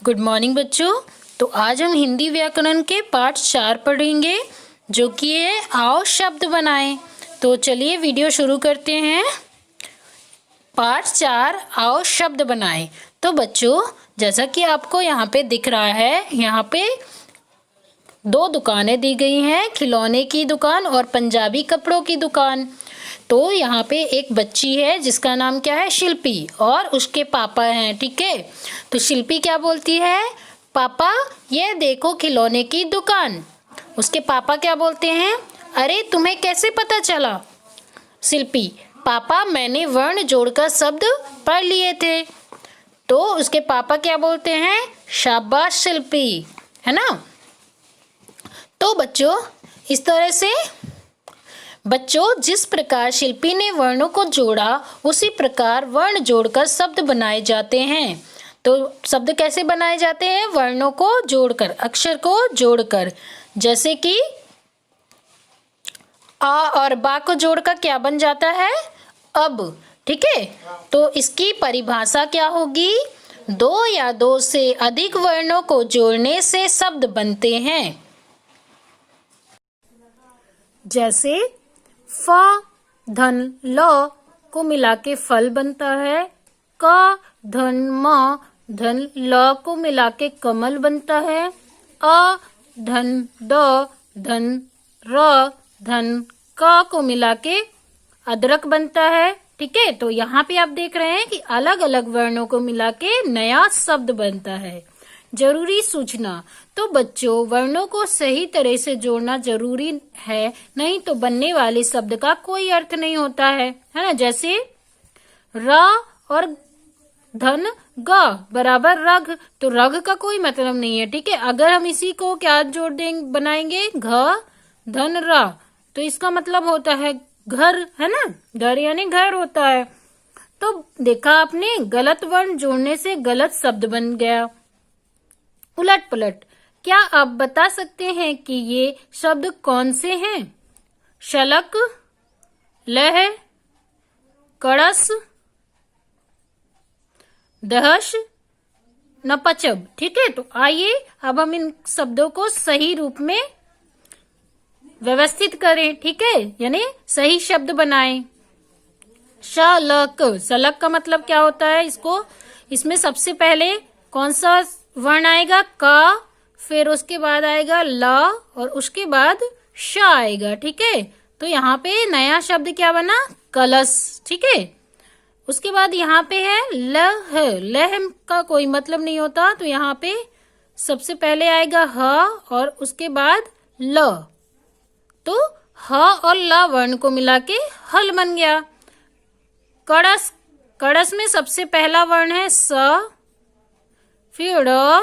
Good morning बच्चों। तो आज हम हिंदी व्याकरण के पाठ 4 पढ़ेंगे जो कि है आओ शब्द बनाएं। तो चलिए वीडियो शुरू करते हैं। पाठ 4 आओ शब्द बनाएं। तो बच्चों जैसा कि आपको यहाँ पे दिख रहा है, यहाँ पे 2 दुकानें दी गई हैं, खिलौने की दुकान और पंजाबी कपड़ों की दुकान। तो यहाँ पे एक बच्ची है जिसका नाम क्या है, शिल्पी, और उसके पापा हैं। ठीक है, तो शिल्पी क्या बोलती है, पापा ये देखो खिलौने की दुकान। उसके पापा क्या बोलते हैं, अरे तुम्हें कैसे पता चला। शिल्पी, पापा मैंने वर्ण जोड़कर शब्द पढ़ लिए थे। तो उसके पापा क्या बोलते हैं, शाबाश शिल्पी, है ना। तो बच्चों इस तरह से जिस प्रकार शिल्पी ने वर्णों को जोड़ा उसी प्रकार वर्ण जोड़कर शब्द बनाए जाते हैं। तो शब्द कैसे बनाए जाते हैं, वर्णों को जोड़कर, अक्षर को जोड़कर। जैसे कि आ और बा को जोड़कर क्या बन जाता है, अब। ठीक है, तो इसकी परिभाषा क्या होगी, 2 या 2 से अधिक वर्णों को जोड़ने से शब्द बनते हैं। जैसे फ धन ल को मिला के फल बनता है, क धन म धन ल को मिला के कमल बनता है, अ धन द धन र धन क को मिला के अदरक बनता है। ठीक है, तो यहाँ पे आप देख रहे हैं कि अलग अलग वर्णों को मिला के नया शब्द बनता है। जरूरी सूचना, तो बच्चों वर्णों को सही तरह से जोड़ना जरूरी है, नहीं तो बनने वाले शब्द का कोई अर्थ नहीं होता है ना। जैसे र और धन ग बराबर रग, तो रग का कोई मतलब नहीं है। ठीक है, अगर हम इसी को क्या जोड़ देंगे, बनाएंगे घ धन र, तो इसका मतलब होता है घर, है ना, घर यानी घर होता है। तो देखा आपने, गलत वर्ण जोड़ने से गलत शब्द बन गया। उलट पुलट, क्या आप बता सकते हैं कि ये शब्द कौन से हैं, शलक, लह, कड़स, दहश, नपचब। ठीक है, तो आइए अब हम इन शब्दों को सही रूप में व्यवस्थित करें। ठीक है, यानी सही शब्द बनाएं। शलक, शलक का मतलब क्या होता है, इसमें सबसे पहले कौन सा वर्ण आएगा, क, फिर उसके बाद आएगा ल और उसके बाद श आएगा। ठीक है, तो यहाँ पे नया शब्द क्या बना, कलश। ठीक है, उसके बाद यहाँ पे है लह, लह का कोई मतलब नहीं होता, तो यहाँ पे सबसे पहले आएगा ह और उसके बाद ल, तो ह और ल वर्ण को मिला के हल बन गया। कड़स, कड़स में सबसे पहला वर्ण है स, फिर ड़,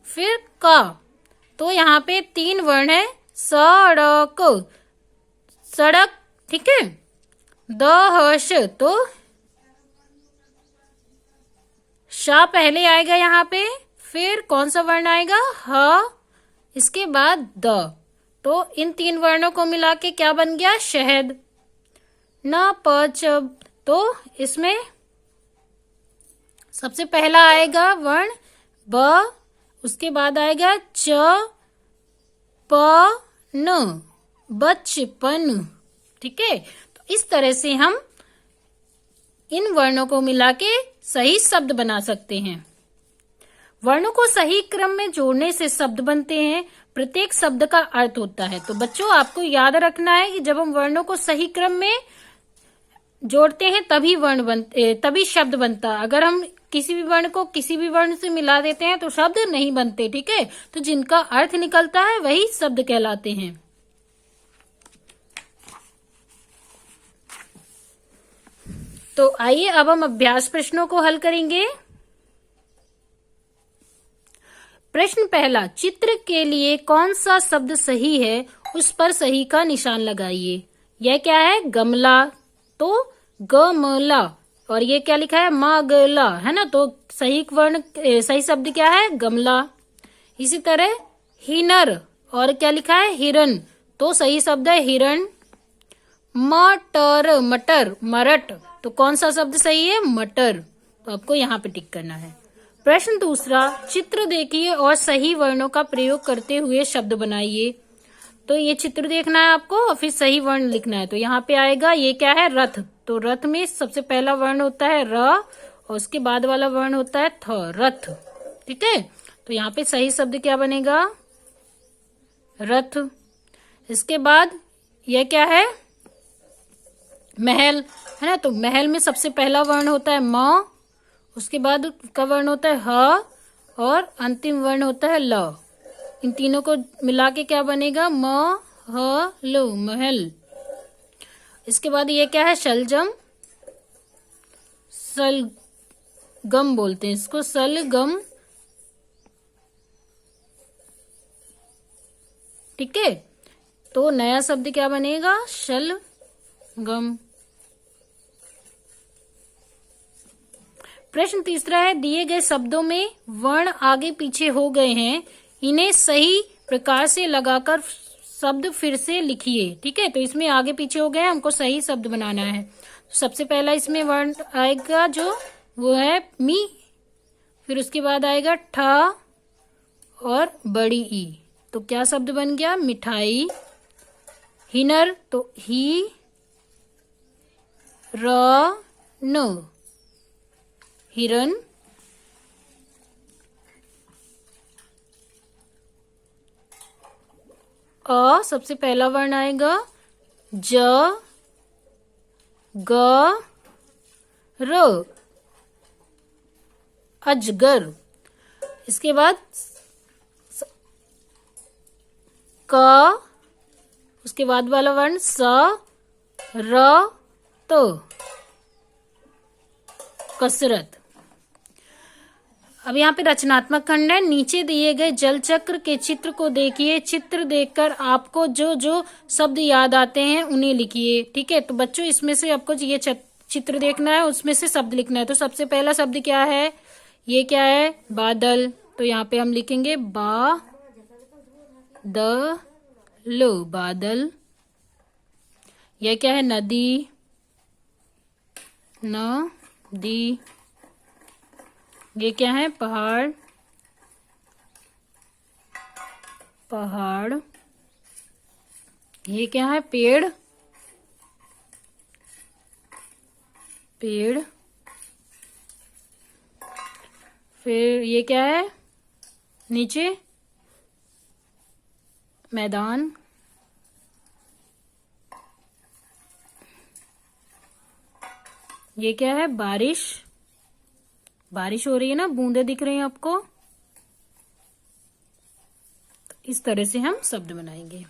फिर क, तो यहाँ पे 3 वर्ण है, सड़क, सड़क। ठीक है, दहश, तो श पहले आएगा यहाँ पे, फिर कौन सा वर्ण आएगा, ह, इसके बाद द, तो इन 3 वर्णों को मिला के क्या बन गया, शहद। न पचब, तो इसमें सबसे पहला आएगा वर्ण ब, उसके बाद आएगा च, प, न, बचपन। ठीक है, तो इस तरह से हम इन वर्णों को मिला के सही शब्द बना सकते हैं। वर्णों को सही क्रम में जोड़ने से शब्द बनते हैं। प्रत्येक शब्द का अर्थ होता है। तो बच्चों आपको याद रखना है कि जब हम वर्णों को सही क्रम में जोड़ते हैं तभी शब्द बनता। अगर हम किसी भी वर्ण को किसी भी वर्ण से मिला देते हैं तो शब्द नहीं बनते। ठीक है, तो जिनका अर्थ निकलता है वही शब्द कहलाते हैं। तो आइए अब हम अभ्यास प्रश्नों को हल करेंगे। प्रश्न पहला, चित्र के लिए कौन सा शब्द सही है उस पर सही का निशान लगाइए। यह क्या है, गमला, तो गमला, और ये क्या लिखा है, मगला, है ना, तो सही वर्ण सही शब्द क्या है, गमला। इसी तरह हिनर, और क्या लिखा है, हिरन, तो सही शब्द है हिरण। मटर, मटर, मरट, तो कौन सा शब्द सही है, मटर, तो आपको यहाँ पे टिक करना है। प्रश्न दूसरा, चित्र देखिए और सही वर्णों का प्रयोग करते हुए शब्द बनाइए। तो ये चित्र देखना है आपको और फिर सही वर्ण लिखना है। तो यहाँ पे आएगा, ये क्या है, रथ। तो रथ में सबसे पहला वर्ण होता है र और उसके बाद वाला वर्ण होता है थ, रथ। ठीक है, तो यहाँ पे सही शब्द क्या बनेगा, रथ। इसके बाद यह क्या है, महल, है ना। तो महल में सबसे पहला वर्ण होता है म, उसके बाद का वर्ण होता है ह और अंतिम वर्ण होता है ल। इन तीनों को मिला के क्या बनेगा, म ह ल, महल। इसके बाद ये क्या है, शलजम, सलगम बोलते हैं इसको, सलगम। ठीक है, तो नया शब्द क्या बनेगा, शलगम। प्रश्न तीसरा है, दिए गए शब्दों में वर्ण आगे पीछे हो गए हैं, इन्हें सही प्रकार से लगाकर शब्द फिर से लिखिए। ठीक है, तो इसमें आगे पीछे हो गए हैं, हमको सही शब्द बनाना है। तो सबसे पहला इसमें वर्ण आएगा जो वो है मी, फिर उसके बाद आएगा ठ और बड़ी ई। तो क्या शब्द बन गया, मिठाई। हिनर, तो ही र न, हिरन। अ सबसे पहला वर्ण आएगा, ज ग र, अजगर। इसके बाद क, उसके बाद वाला वर्ण स र त, कसरत। अब यहाँ पे रचनात्मक खंड है। नीचे दिए गए जल चक्र के चित्र को देखिए। चित्र देखकर आपको जो जो शब्द याद आते हैं उन्हें लिखिए। ठीक है, तो बच्चों इसमें से आपको ये चित्र देखना है, उसमें से शब्द लिखना है। तो सबसे पहला शब्द क्या है, ये क्या है, बादल। तो यहाँ पे हम लिखेंगे बा द लो, बादल। यह क्या है, नदी, न दी। ये क्या है, पहाड़, पहाड़। ये क्या है, पेड़, पेड़। फिर ये क्या है, नीचे मैदान। ये क्या है, बारिश, बारिश हो रही है ना, बूंदे दिख रही हैं आपको। इस तरह से हम शब्द बनाएंगे।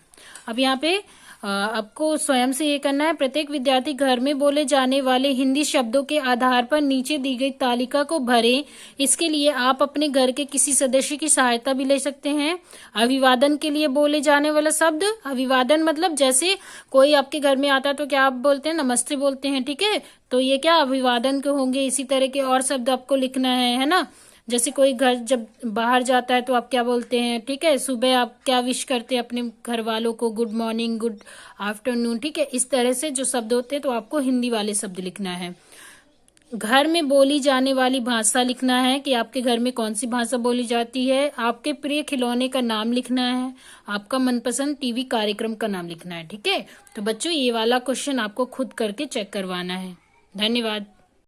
अब यहाँ पे आपको स्वयं से ये करना है, प्रत्येक विद्यार्थी घर में बोले जाने वाले हिंदी शब्दों के आधार पर नीचे दी गई तालिका को भरें। इसके लिए आप अपने घर के किसी सदस्य की सहायता भी ले सकते हैं। अभिवादन के लिए बोले जाने वाला शब्द, अभिवादन मतलब जैसे कोई आपके घर में आता है तो क्या आप बोलते हैं, नमस्ते बोलते हैं। ठीक है, तो ये क्या अभिवादन के होंगे। इसी तरह के और शब्द आपको लिखना है ना। जैसे कोई घर जब बाहर जाता है तो आप क्या बोलते हैं। ठीक है, सुबह आप क्या विश करते हैं अपने घर वालों को, गुड मॉर्निंग, गुड आफ्टरनून। ठीक है, इस तरह से जो शब्द होते हैं तो आपको हिंदी वाले शब्द लिखना है। घर में बोली जाने वाली भाषा लिखना है कि आपके घर में कौन सी भाषा बोली जाती है। आपके प्रिय खिलौने का नाम लिखना है। आपका मनपसंद टीवी कार्यक्रम का नाम लिखना है। ठीक है, तो बच्चों ये वाला क्वेश्चन आपको खुद करके चेक करवाना है। धन्यवाद।